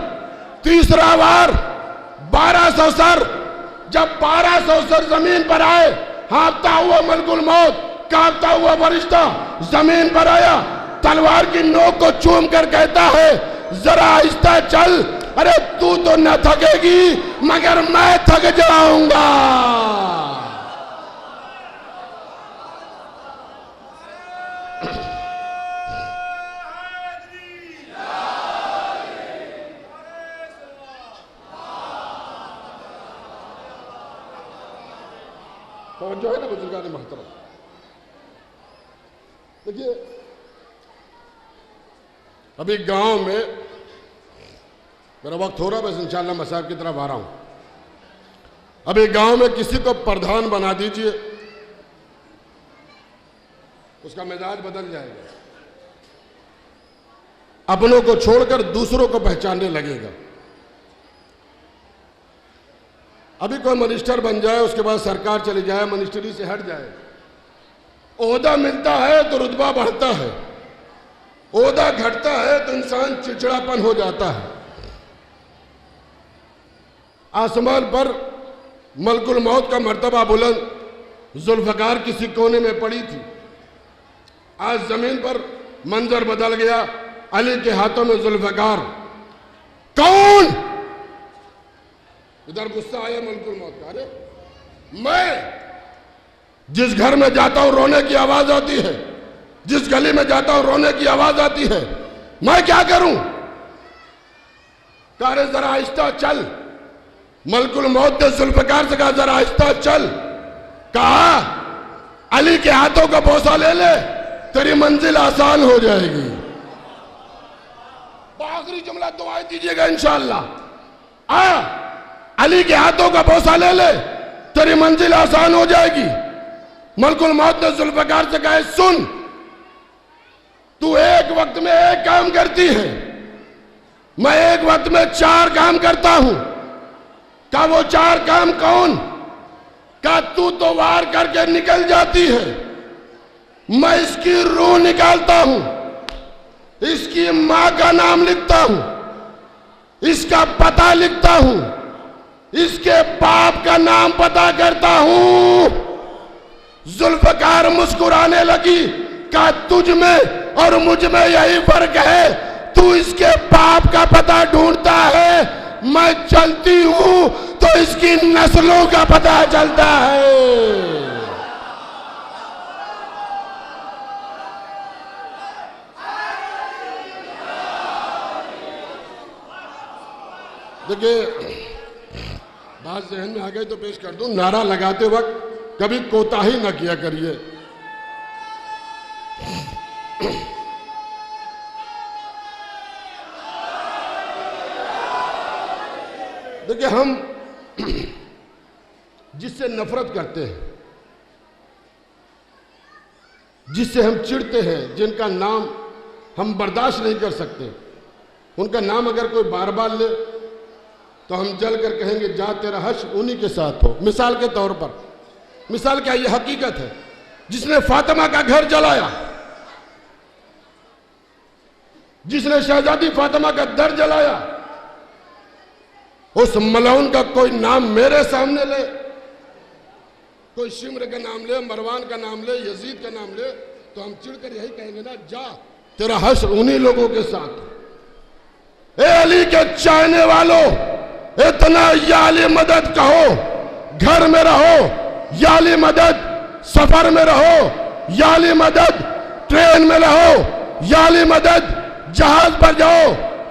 تیسرا وار 1200 سر۔ جب 1200 سر زمین پر آئے، ہانپتا ہوا ملک الموت، کانپتا ہوا فرشتہ زمین پر آیا، تلوار کی نوک کو چوم کر کہتا ہے ذرا آہستہ چل، ارے تو نہ تھکے گی مگر میں تھک جاؤں گا۔ توجہ ہے نا بزرگان محترم؟ دیکھیے ابھی گاؤں میں میرا وقت ہو رہا ہے، بس انشاءاللہ مسائل کی طرف آ رہا ہوں. ابھی گاؤں میں کسی کو پردھان بنا دیجئے، اس کا مزاج بدل جائے گا، اپنوں کو چھوڑ کر دوسروں کو پہچاننے لگے گا. ابھی کوئی منسٹر بن جائے، اس کے بعد سرکار چلی جائے، منسٹری سے ہٹ جائے، عہدہ ملتا ہے تو رتبہ بڑھتا ہے، عہدہ گھٹتا ہے تو انسان چڑچڑاپن ہو جاتا ہے. آسمان پر ملک الموت کا مرتبہ بلند ذوالفقار کسی کونے میں پڑی تھی. آج زمین پر منظر بدل گیا، علی کے ہاتھوں میں ذوالفقار. کون؟ ادھر غصہ آیا ملک الموت کا. ارے میں جس گھر میں جاتا ہوں رونے کی آواز آتی ہے، جس گلی میں جاتا ہوں رونے کی آواز آتی ہے، میں کیا کروں؟ کہا ذرا آہستہ چل. ملک الموت نے ذوالفقار سے کہا ذرا آہستہ چل. کہا علی کے ہاتھوں کا بوسہ لے لے، تیری منزل آسان ہو جائے گی. آخری جملہ دعائیں دیجئے گا انشاءاللہ. علی کے ہاتھوں کا بوسہ لے لے، تیری منزل آسان ہو جائے گی. ملک الموت نے ذوالفقار سے کہا سن، تو ایک وقت میں ایک کام کرتی ہے، میں ایک وقت میں 4 کام کرتا ہوں. کہا وہ 4 کام کون؟ کہا تو وار کر کے نکل جاتی ہے، میں اس کی روح نکالتا ہوں، اس کی ماں کا نام لکھتا ہوں، اس کا پتہ لکھتا ہوں، اس کے باپ کا نام پتہ کرتا ہوں. ذوالفقار مسکرانے لگی. کہا تجھ میں اور مجھ میں یہی فرق ہے، تو اس کے باپ کا پتہ ڈھونڈتا ہے، میں چلتی ہوں تو اس کی نسلوں کا پتہ چلتا ہے. دیکھیں بات ذہن میں آ گئی تو پیش کر دوں. نعرہ لگاتے وقت کبھی کوتاہی نہ کیا کریے. دیکھیں ہم جس سے نفرت کرتے ہیں، جس سے ہم چڑھتے ہیں، جن کا نام ہم برداشت نہیں کر سکتے، ان کا نام اگر کوئی بار بار لے تو ہم جل کر کہیں گے جا تیرا حشر انہی کے ساتھ ہو. مثال کے طور پر، مثال کیا یہ حقیقت ہے، جس نے فاطمہ کا گھر جلایا، جس نے شہزادی فاطمہ کا در جلایا، اس ملعون کا کوئی نام میرے سامنے لے، کوئی شمر کا نام لے، مروان کا نام لے، یزید کا نام لے، تو ہم چڑھ کر یہی کہیں گے نا جا تیرا حشر انہی لوگوں کے ساتھ. اے علی کے چاہنے والوں، اتنا یا علی مدد کہو، گھر میں رہو یا علی مدد، سفر میں رہو یا علی مدد، ٹرین میں رہو یا علی مدد، جہاز پر جاؤ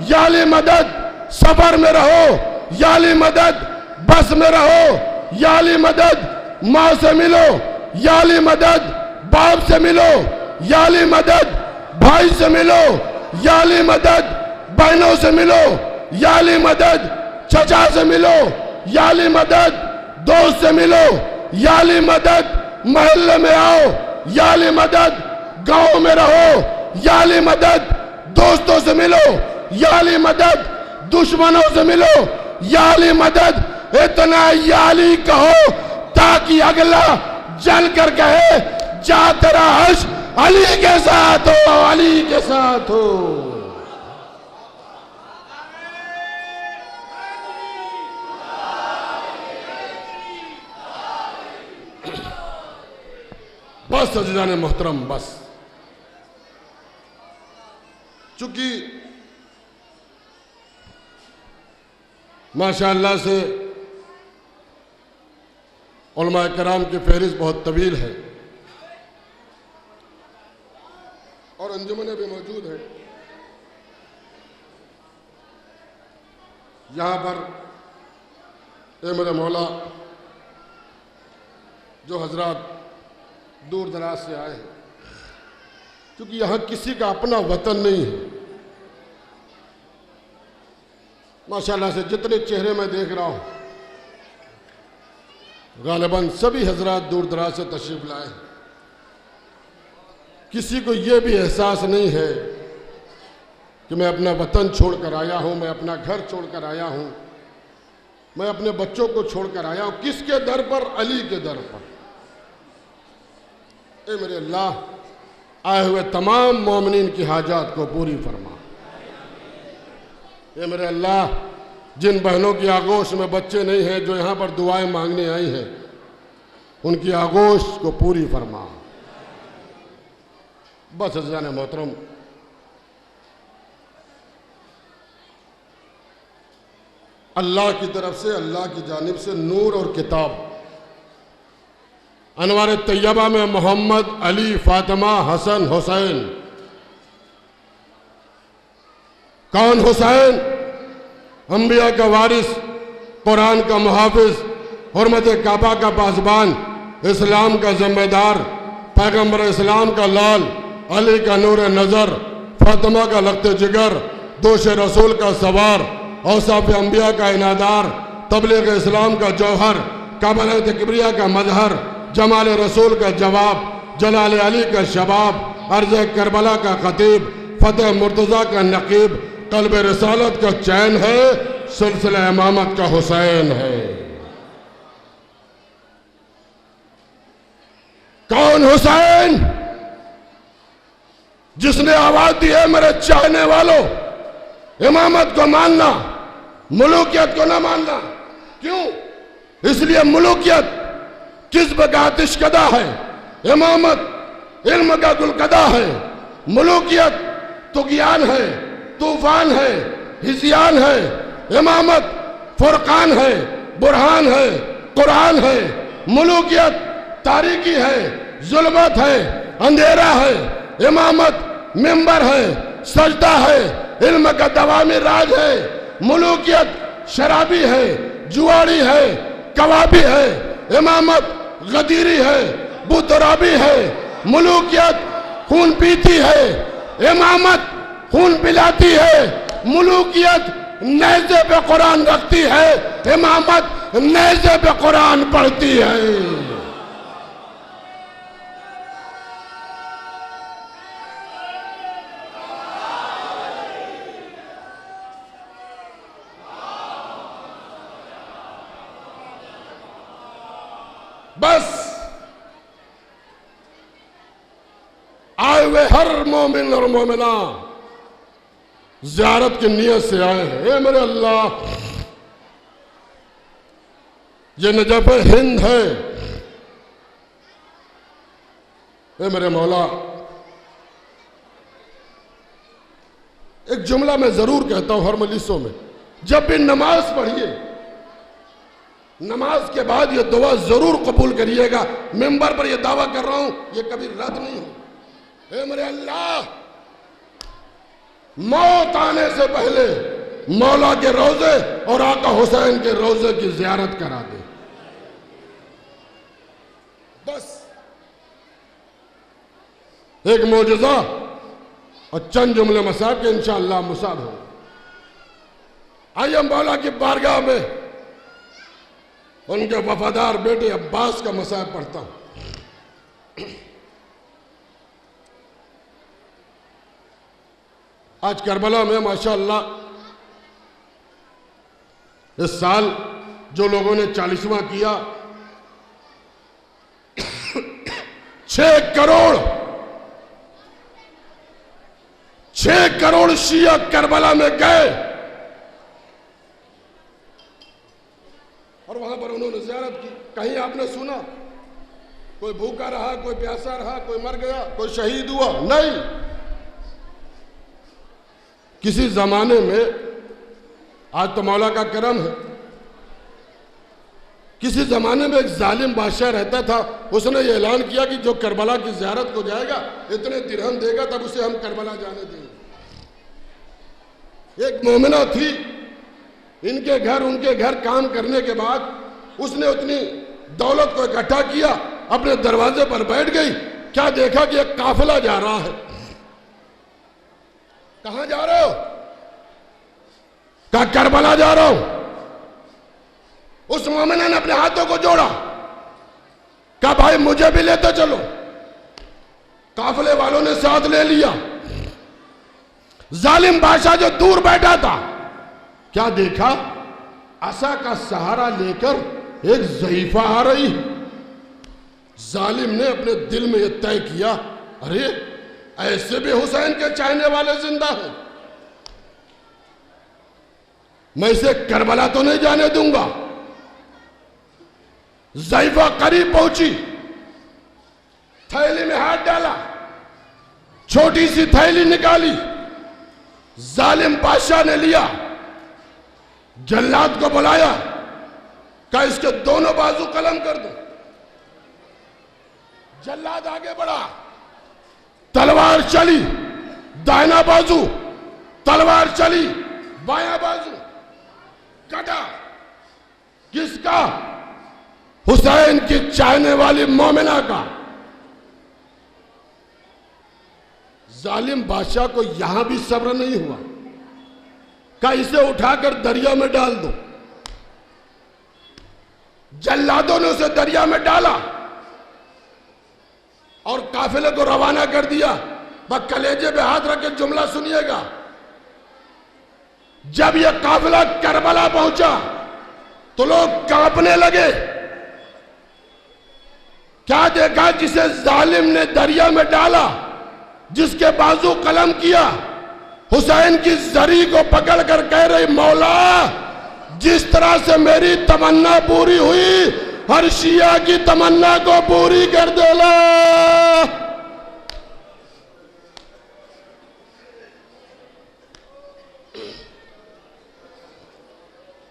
یا علی مدد، سفر میں رہو یا علی مدد، بس میں رہو یا علی مدد، ماں سے ملو یا علی مدد، باپ سے ملو یا علی مدد، بھائی سے ملو یا علی مدد، بہنوں سے ملو یا علی مدد، چچا سے ملو یا علی مدد، دوست سے ملو یا علی مدد، محلے میں آؤ یا علی مدد، گاؤں میں رہو یا علی مدد، دوستوں سے ملو یا علی مدد، دشمنوں سے ملو یا علی مدد. اتنا یا علی کہو تاکہ اگلا جل کر کہے جا تیرا حشر علی کے ساتھ ہو، علی کے ساتھ ہو. بس عزیزان محترم، بس چونکہ ماشاءاللہ سے علماء کرام کی فہرست بہت طویل ہے اور انجمنیں بھی موجود ہیں. یہاں پر اے میرے مولا جو حضرات دور دراز سے آئے ہیں، کیونکہ یہاں کسی کا اپنا وطن نہیں ہے۔ ماشاءاللہ سے جتنے چہرے میں دیکھ رہا ہوں، غالباً سبھی حضرات دور دراز سے تشریف لائے ہیں۔ کسی کو یہ بھی احساس نہیں ہے کہ میں اپنا وطن چھوڑ کر آیا ہوں، میں اپنا گھر چھوڑ کر آیا ہوں، میں اپنے بچوں کو چھوڑ کر آیا ہوں۔ کس کے در پر؟ علی کے در پر۔ اے میرے اللہ، آئے ہوئے تمام مومنین کی حاجات کو پوری فرما۔ اے میرے اللہ، جن بہنوں کی آغوش میں بچے نہیں ہیں، جو یہاں پر دعائیں مانگنے آئی ہیں، ان کی آغوش کو پوری فرما۔ بس عزیزان محترم، اللہ کی طرف سے، اللہ کی جانب سے نور اور کتاب، انوار طیبہ میں محمد، علی، فاطمہ، حسن، حسین۔ کون حسین؟ انبیاء کا وارث، قرآن کا محافظ، حرمت کعبہ کا پاسبان، اسلام کا ذمہ دار، پیغمبر اسلام کا لال، علی کا نور نظر، فاطمہ کا لخت جگر، دوش رسول کا سوار، اوصاف انبیاء کا انادار، تبلیغ اسلام کا جوہر، کاملت کبریہ کا مظہر، جمال رسول کا جواب، جلال علی کا شباب، عرض کربلا کا خطیب، فتح مرتضیٰ کا نقیب، قلب رسالت کا چین ہے، سلسلہ امامت کا حسین ہے۔ کون حسین؟ جس نے آواز دی ہے میرے چاہنے والوں، امامت کو ماننا، ملوکیت کو نہ ماننا۔ کیوں؟ اس لیے ملوکیت کذب کا آتش کدہ ہے، امامت علم کا گلکدہ ہے۔ ملوکیت طغیان ہے، طوفان ہے، ہذیان ہے۔ امامت فرقان ہے، برہان ہے، قرآن ہے۔ ملوکیت تاریکی ہے، ظلمت ہے، اندھیرا ہے۔ امامت منبر ہے، سجدہ ہے، علم کا دوامی راج ہے۔ ملوکیت شرابی ہے، جواری ہے، کبابی ہے۔ امامت غدیری ہے، بترابی ہے۔ ملوکیت خون پیتی ہے، امامت خون پلاتی ہے۔ ملوکیت نیزے پہ قرآن رکھتی ہے، امامت نیزے پہ قرآن پڑھتی ہے۔ بس آئے ہوئے ہر مومن اور مومنہ زیارت کی نیت سے آئے ہیں۔ اے میرے اللہ، یہ نجف ہند ہے۔ اے میرے مولا، ایک جملہ میں ضرور کہتا ہوں ہر مجلسوں میں، جب بھی نماز پڑھیے، نماز کے بعد یہ دعا ضرور قبول کریے گا۔ ممبر پر یہ دعویٰ کر رہا ہوں، یہ کبھی رد نہیں ہو۔ اے میرے اللہ، موت آنے سے پہلے مولا کے روضے اور آقا حسین کے روضے کی زیارت کرا دے۔ بس ایک معجزہ اور چند جملے مصائب کے انشاءاللہ مصاب ہوں۔ آئیے مولا کی بارگاہ میں ان کے وفادار بیٹے عباس کا مصائب پڑھتا ہوں۔ آج کربلا میں ماشاءاللہ اس سال جو لوگوں نے 40واں کیا، 6 کروڑ شیعہ کربلا میں گئے اور وہاں پر انہوں نے زیارت کی۔ کہیں آپ نے سنا کوئی بھوکا رہا، کوئی پیاسا رہا، کوئی مر گیا، کوئی شہید ہوا؟ نہیں۔ کسی زمانے میں، آج تو مولا کا کرم ہے، کسی زمانے میں ایک ظالم بادشاہ رہتا تھا، اس نے یہ اعلان کیا کہ جو کربلا کی زیارت کو جائے گا اتنے درہم دے گا، تب اسے ہم کربلا جانے دیں گے۔ ایک مومنہ تھی، ان کے گھر کام کرنے کے بعد اس نے اتنی دولت کو اکٹھا کیا اپنے دروازے پر بیٹھ گئی. کیا دیکھا کہ ایک قافلہ جا رہا ہے. کہاں جا رہے ہو؟ کہا کربلا جا رہا ہوں. اس مومنہ نے اپنے ہاتھوں کو جوڑا, کہا بھائی مجھے بھی لیتے چلو. قافلے والوں نے ساتھ لے لیا. ظالم بادشاہ جو دور بیٹھا تھا, کیا دیکھا؟ عصا کا سہارا لے کر ایک ضعیفہ آ رہی. ظالم نے اپنے دل میں یہ طے کیا, ارے ایسے بھی حسین کے چاہنے والے زندہ ہیں, میں اسے کربلا تو نہیں جانے دوں گا. ضعیفہ قریب پہنچی, تھیلی میں ہاتھ ڈالا, چھوٹی سی تھیلی نکالی. ظالم بادشاہ نے لیا, جلاد کو بلایا, کہا اس کے دونوں بازو قلم کر دو. جلاد آگے بڑھا, تلوار چلی, دائنا بازو, تلوار چلی, بایاں بازو, کٹا. کس کا؟ حسین کی چاہنے والی مومنہ کا. ظالم بادشاہ کو یہاں بھی صبر نہیں ہوا, کہا اسے اٹھا کر دریا میں ڈال دو. جلادوں نے اسے دریا میں ڈالا اور قافلے کو روانہ کر دیا. بس کلیجے پہ ہاتھ رکھ کے جملہ سنیے گا. جب یہ قافلہ کربلا پہنچا تو لوگ کانپنے لگے. کیا دیکھا؟ جسے ظالم نے دریا میں ڈالا, جس کے بازو قلم کیا, حسین کی زری کو پکڑ کر کہہ رہی, مولا جس طرح سے میری تمنا پوری ہوئی, ہر شیعہ کی تمنا کو پوری کر دینا.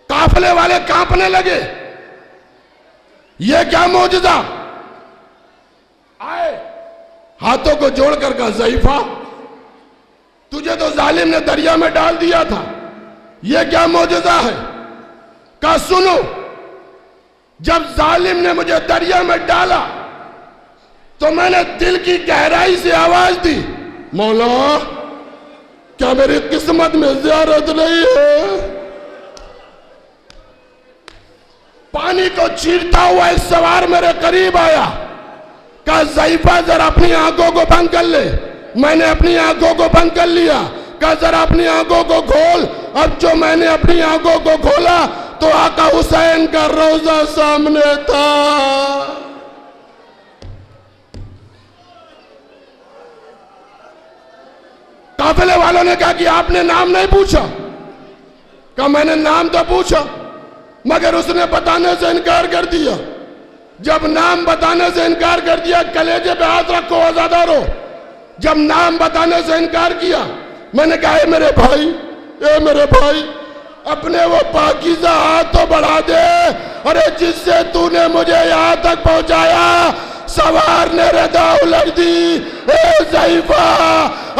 قافلے والے کانپنے لگے. یہ کیا معجزہ! آئے, ہاتھوں کو جوڑ کر کہا, ضعیفہ تجھے تو ظالم نے دریا میں ڈال دیا تھا, یہ کیا معجزہ ہے؟ کہا سنو, جب ظالم نے مجھے دریا میں ڈالا تو میں نے دل کی گہرائی سے آواز دی, مولا کیا میری قسمت میں زیارت نہیں ہے؟ پانی کو چیرتا ہوا ایک سوار میرے قریب آیا, کہا ضعیفہ ذرا اپنی آنکھوں کو بند کر لے. میں نے اپنی آنکھوں کو بند کر لیا. کہا ذرا اپنی آنکھوں کو کھول. اب جو میں نے اپنی آنکھوں کو کھولا تو آقا حسین کا روضہ سامنے تھا. قافلے والوں نے کہا کہ آپ نے نام نہیں پوچھا. کہا میں نے نام تو پوچھا مگر اس نے بتانے سے انکار کر دیا. جب نام بتانے سے انکار کر دیا, کلیجے پہ ہاتھ رکھو عزادارو, جب نام بتانے سے انکار کیا, میں نے کہا اے میرے بھائی اپنے وہ پاکیزہ ہاتھ تو بڑھا دے. ارے جس سے تو نے مجھے یہاں تک پہنچایا, سوار نے ردا الٹ دی. اے ضعیفہ,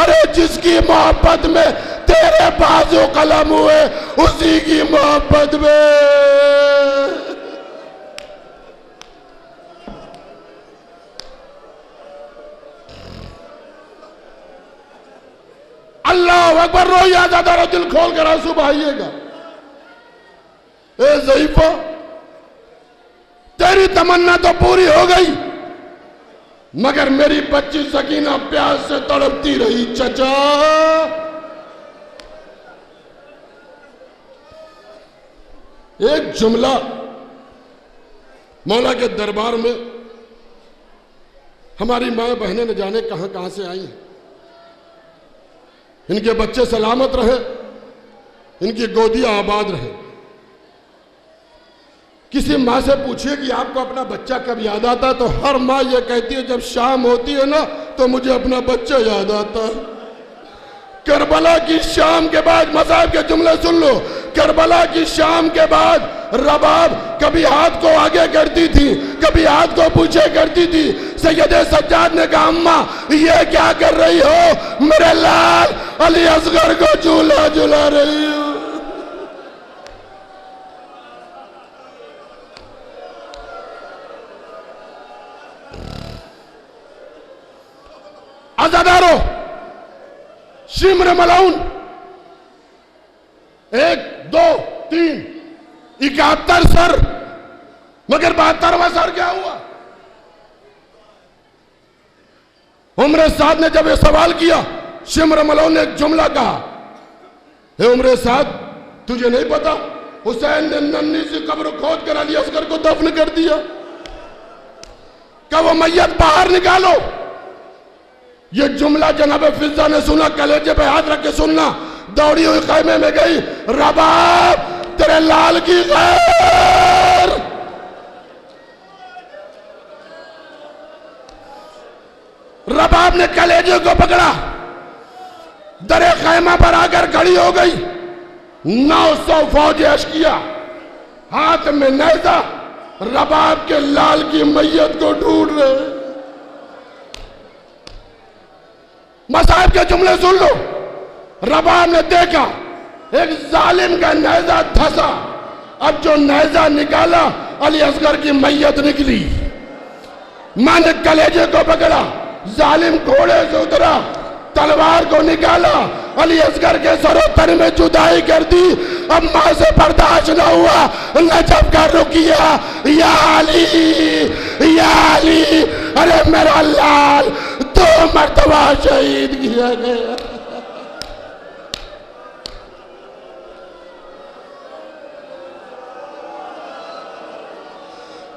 ارے جس کی محبت میں تیرے بازو قلم ہوئے, اسی کی محبت میں اللہ اکبر. روئی آزادارو, دل کھول کر آنسو بہائیے گا. اے ضعیفہ, تیری تمنا تو پوری ہو گئی مگر میری بچی سکینہ پیاس سے تڑپتی رہی. چچا ایک جملہ مولا کے دربار میں ہماری ماں بہنیں نہ جانے کہاں کہاں سے آئی ہیں. ان کے بچے سلامت رہے, ان کی گودیاں آباد رہے. کسی ماں سے پوچھئے کہ آپ کو اپنا بچہ کب یاد آتا ہے, تو ہر ماں یہ کہتی ہے جب شام ہوتی ہے نا تو مجھے اپنا بچہ یاد آتا ہے. کربلا کی شام کے بعد, مذاہب کے جملے سن لو, کربلا کی شام کے بعد رباب کبھی ہاتھ کو آگے کرتی تھی, کبھی ہاتھ کو پیچھے کرتی تھی. سید سجاد نے کہا اماں یہ کیا کر رہی ہو؟ میرے لال علی اصغر کو جھولا جھلا رہی ہو. عزادارو، شمر ملعون، 1 2 3 71 سر، مگر 72واں سر کیا ہوا؟ عمر سعد نے جب یہ سوال کیا، شمر ملعون نے ایک جملہ کہا، اے عمر سعد، تجھے نہیں پتا حسین نے ننھی سی قبر کھود کر علی اصغر کو دفن کر دیا؟ کہ وہ میت باہر نکالو۔ یہ جملہ جناب فضہ نے سنا، کلیجے پہ ہاتھ رکھ کے سننا، دوڑی ہوئی خیمے میں گئی، رباب تیرے لال کی خیر۔ رباب نے کلیجے کو پکڑا، در خیمہ پر آ کر کھڑی ہو گئی، 900 فوج اشکیا، ہاتھ میں نیزہ، رباب کے لال کی میت کو ڈھونڈ رہے۔ مصائب کے جملے سن لو۔ رباب نے دیکھا ایک ظالم کا نیزہ دھسا، اب جو نیزہ نکالا علی اصغر کی میت نکلی۔ ماں نے کلیجے کو پکڑا، ظالم گھوڑے سے اترا، تلوار کو نکالا، علی اصغر کے سر و تن میں جدائی کر دی۔ اب ماں سے برداشت نہ ہوا، نجف کا رکیا، یا علی یا علی، ارے میرا لال 2 مرتبہ شہید کیا گیا۔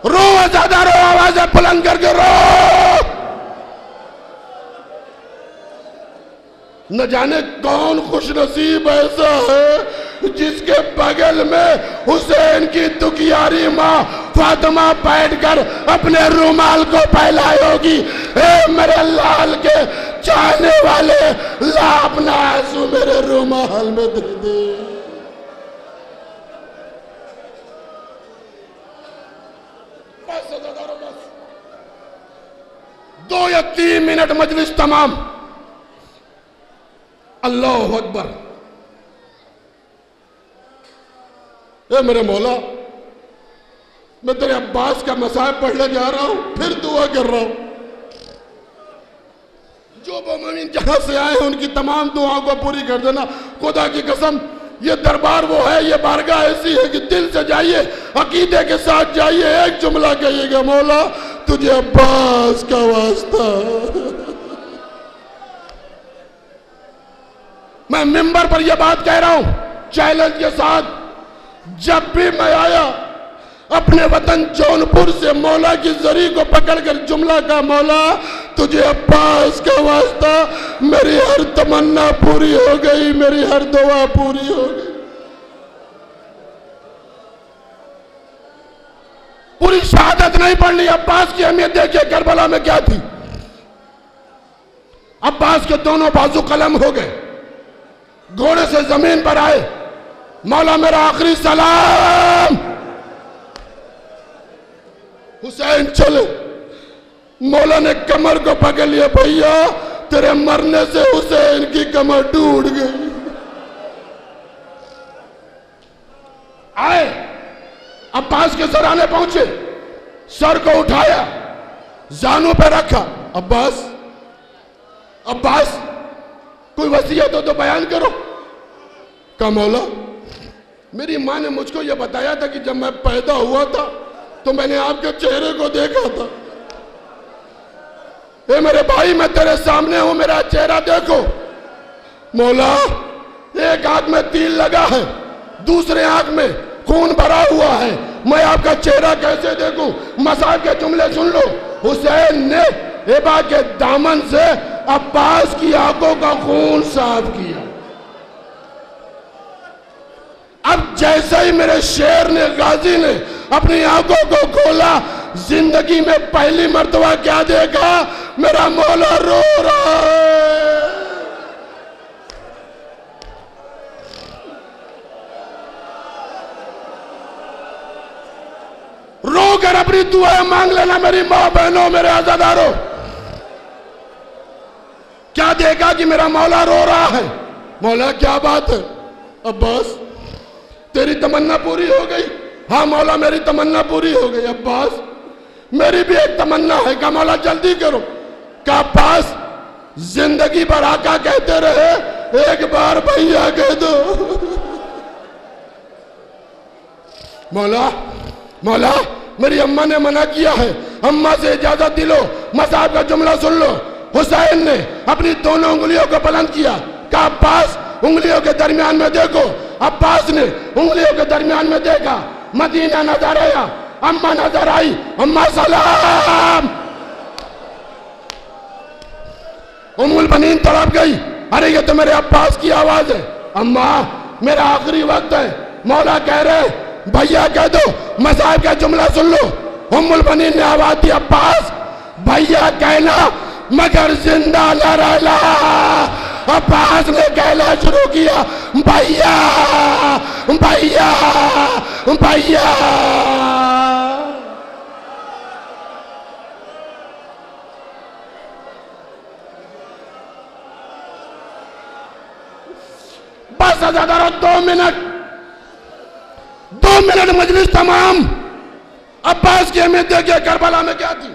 رو زیادہ رو، آوازیں بلند کر کے رو۔ نہ جانے کون خوش نصیب ایسا ہے جس کے بغل میں حسین کی دکھیاری ماں فاطمہ بیٹھ کر اپنے رومال کو پھیلائے ہوگی۔ اے میرے لال کے چاہنے والے، لا اپنا آنسو میرے رومال میں دے دے۔ بس 2 یا 3 منٹ مجلس تمام۔ اللہ اکبر۔ اے میرے مولا، میں تیرے عباس کا مصائب پڑھنے جا رہا ہوں، پھر دعا کر رہا ہوں، جو مومنین جہاں سے آئے ہیں ان کی تمام دعاؤں کو پوری کر دینا۔ خدا کی قسم، یہ دربار وہ ہے، یہ بارگاہ ایسی ہے کہ دل سے جائیے، عقیدے کے ساتھ جائیے، ایک جملہ کہیے گا، مولا تجھے عباس کا واسطہ۔ میں ممبر پر یہ بات کہہ رہا ہوں چیلنج کے ساتھ، جب بھی میں آیا اپنے وطن جونپور سے مولا کی زری کو پکڑ کر جملہ کا، مولا تجھے عباس کا واسطہ، میری ہر تمنا پوری ہو گئی، میری ہر دعا پوری ہو گئی۔ پوری شہادت نہیں پڑھنی۔ عباس کی اہمیت دیکھیں کربلا میں کیا تھی۔ عباس کے دونوں بازو قلم ہو گئے، گھوڑے سے زمین پر آئے، مولا میرا آخری سلام۔ حسین چلے، مولا نے کمر کو پکڑ لیا، بھئیا تیرے مرنے سے حسین کی کمر ٹوٹ گئی۔ آئے، عباس کے سرانے پہنچے، سر کو اٹھایا، زانوں پہ رکھا، عباس عباس کوئی وصیت ہو تو بیان کرو۔ کہا مولا، میری ماں نے مجھ کو یہ بتایا تھا کہ جب میں پیدا ہوا تھا تو میں نے آپ کے چہرے کو دیکھا تھا۔ اے میرے بھائی، میں تیرے سامنے ہوں، میرا چہرہ دیکھو۔ مولا، ایک آنکھ میں تیر لگا ہے، دوسرے آنکھ میں خون بھرا ہوا ہے، میں آپ کا چہرہ کیسے دیکھوں؟ مصائب کے جملے سن لو۔ حسین نے ہبا کے دامن سے عباس کی آنکھوں کا خون صاف کیا۔ اب جیسے ہی میرے شیر نے، غازی نے اپنی آنکھوں کو کھولا، زندگی میں پہلی مرتبہ کیا دیکھا؟ میرا مولا رو رہا ہے۔ رو کر اپنی دعائیں مانگ لینا میری ماں بہنوں، میرے عزاداروں۔ کیا دیکھا کہ میرا مولا رو رہا ہے؟ مولا کیا بات ہے؟ عباس تیری تمنا پوری ہو گئی؟ ہاں مولا میری تمنا پوری ہو گئی۔ عباس میری بھی ایک تمنا ہے، کہ مولا جلدی کرو۔ کہ عباس زندگی بھر آقا کہتے رہے، ایک بار بھیا کہہ دو۔ مولا مولا میری اماں نے منع کیا ہے، اماں سے اجازت دلو، مصعب کا جملہ سن لو۔ حسین نے اپنی دونوں انگلیوں کو بلند کیا، کہا عباس انگلیوں کے درمیان میں دیکھو۔ عباس نے انگلیوں کے درمیان میں دیکھا، مدینہ نظر آیا، اماں نظر آئی، اماں سلام۔ ام البنین تڑپ گئی، ارے یہ تو میرے عباس کی آواز ہے، اماں میرا آخری وقت ہے۔ مولا کہہ رہے بھیا کہہ دو، مصعب کا جملہ سن لو۔ ام البنین نے آواز دی، عباس بھیا کہنا مگر زندہ نہ رہنا۔ عباس نے کہنا شروع کیا، بھیا بھیا بھیا۔ بس ازادارو 2 منٹ مجلس تمام۔ عباس کی اہمیت دیکھیں کربلا میں کیا تھی۔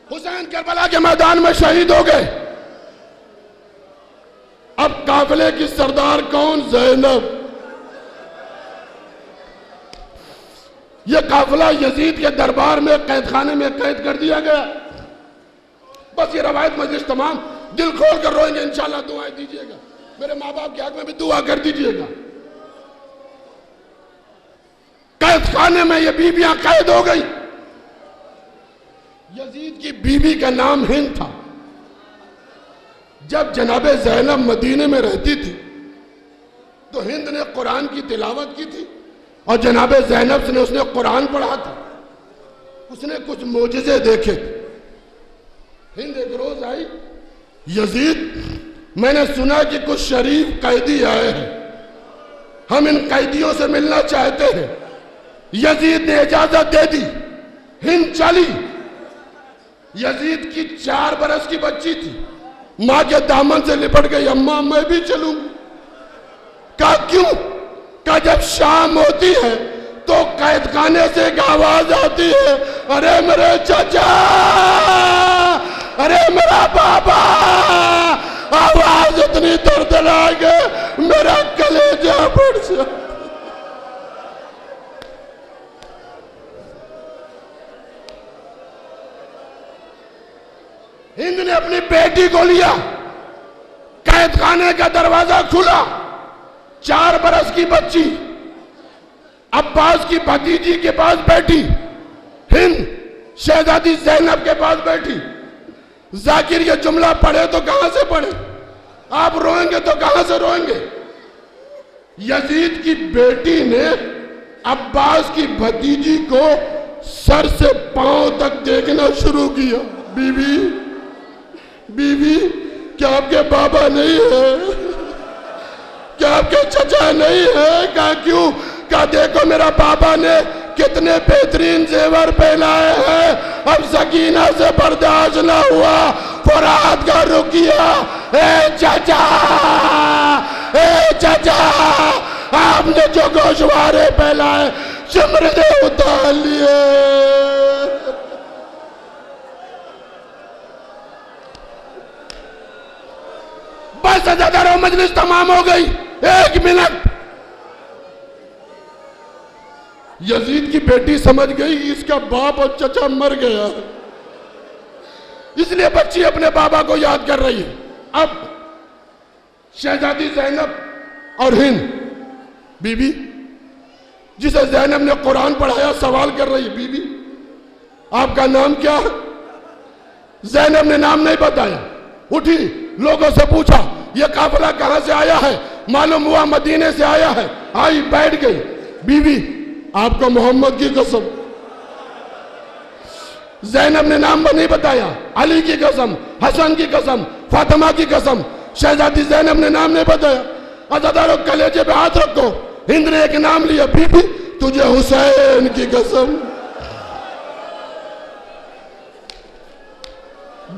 حسین کربلا کے میدان میں شہید ہو گئے۔ اب قافلے کی سردار کون؟ زینب۔ یہ قافلہ یزید کے دربار میں قید خانے میں قید کر دیا گیا۔ بس یہ روایت مجلس تمام، دل کھول کر روئیں گے انشاءاللہ، دعائیں دیجئے گا، میرے ماں باپ کے حق میں بھی دعا کر دیجئے گا۔ قید خانے میں یہ بیویاں قید ہو گئی۔ یزید کی بیوی کا نام ہند تھا۔ جب جناب زینب مدینے میں رہتی تھی تو ہند نے قرآن کی تلاوت کی تھی اور جناب زینب سے اس نے قرآن پڑھا تھا۔ اس نے کچھ معجزے دیکھے تھے۔ ہند ایک روز آئی، یزید میں نے سنا کہ کچھ شریف قیدی آئے ہیں، ہم ان قیدیوں سے ملنا چاہتے ہیں۔ یزید نے اجازت دے دی، ہند چلی۔ یزید کی 4 برس کی بچی تھی، ماں کے دامن سے لپٹ گئی، اماں میں بھی چلوں۔ کہا کیوں؟ کہا جب شام ہوتی ہے تو قید خانے سے ایک آواز آتی ہے، ارے میرے چچا، ارے میرا بابا۔ آواز اتنی دردناک ہے میرا کلیجہ پھٹ جاتا۔ ہند نے اپنی بیٹی کو لیا، قید خانے کا دروازہ کھلا، 4 برس کی بچی عباس کی بھتیجی کے پاس بیٹھی، ہند شہزادی زینب کے پاس بیٹھی۔ ذاکر یہ جملہ پڑھے تو کہاں سے پڑھے؟ آپ روئیں گے تو کہاں سے روئیں گے؟ یزید کی بیٹی نے عباس کی بھتیجی کو سر سے پاؤں تک دیکھنا شروع کیا۔ بی بی کیا آپ کے بابا نہیں ہے؟ کیا آپ کے چچا نہیں ہے؟ کہا کیوں؟ کہا دیکھو میرا بابا نے کتنے بہترین زیور پہنائے ہیں، اب سکینہ سے برداشت نہ ہوا، فرات کا رک کیا۔ اے چچا، اے چچا، آپ نے جو گوشوارے پہنائے چمر نے اتار لیے۔ بس ازادارو مجلس تمام ہو گئی، 1 منٹ۔ یزید کی بیٹی سمجھ گئی اس کا باپ اور چچا مر گیا، اس لیے بچی اپنے بابا کو یاد کر رہی ہے۔ اب شہزادی زینب اور ہند، بی بی جسے زینب نے قرآن پڑھایا سوال کر رہی ہے، بی بی آپ کا نام کیا ہے؟ زینب نے نام نہیں بتایا، اٹھی لوگوں سے پوچھا یہ قافلہ کہاں سے آیا ہے؟ معلوم ہوا مدینے سے آیا ہے۔ آئی بیٹھ گئی، بی بی آپ کو محمد کی قسم۔ زینب نے نام نہیں بتایا، علی کی قسم، حسن کی قسم، فاطمہ کی قسم۔ شہزادی زینب نے نام نہیں بتایا۔ عزادارو کلیجے پہ ہاتھ رکھو، ہند نے ایک نام لیا، بی بی تجھے حسین کی قسم۔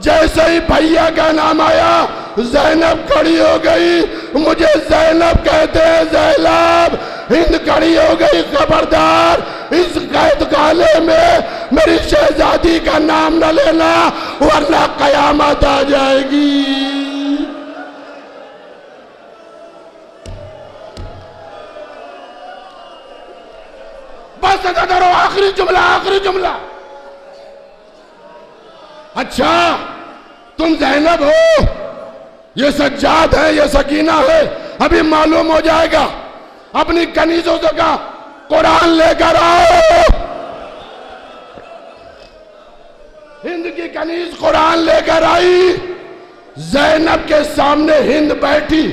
جیسے ہی بھیا کا نام آیا زینب کھڑی ہو گئی، مجھے زینب کہتے ہیں زینب۔ ہند کھڑی ہو گئی، خبردار اس قید خانے میں میری شہزادی کا نام نہ لینا ورنہ قیامت آ جائے گی۔ بس کرو، آخری جملہ، آخری جملہ۔ اچھا تم زینب ہو، یہ سجاد ہے، یہ سکینہ ہے، ابھی معلوم ہو جائے گا۔ اپنی کنیزوں سے کہا قرآن لے کر آؤ۔ ہند کی کنیز قرآن لے کر آئی، زینب کے سامنے ہند بیٹھی،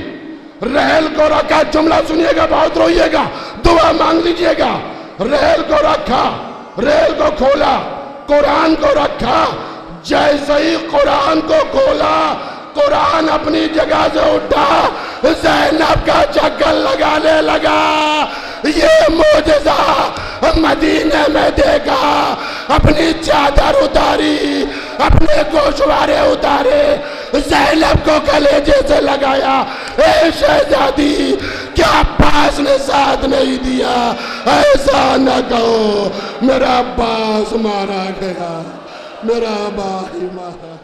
رحل کو رکھا، جملہ سنیے گا، بہت روئیے گا، دعا مانگ لیجئے گا۔ رحل کو رکھا، رحل کو کھولا، قرآن کو رکھا، جیسے ہی قرآن کو کھولا، قرآن اپنی جگہ سے اٹھا، زینب کا چکر لگانے لگا۔ یہ معجزہ مدینے میں دیکھا، اپنی چادر اتاری، اپنے گوشوارے اتارے، زینب کو کلیجے سے لگایا۔ اے شہزادی، کیا عباس نے ساتھ نہیں دیا؟ ایسا نہ کہو، میرا عباس مارا گیا، میرا بھائی مارا۔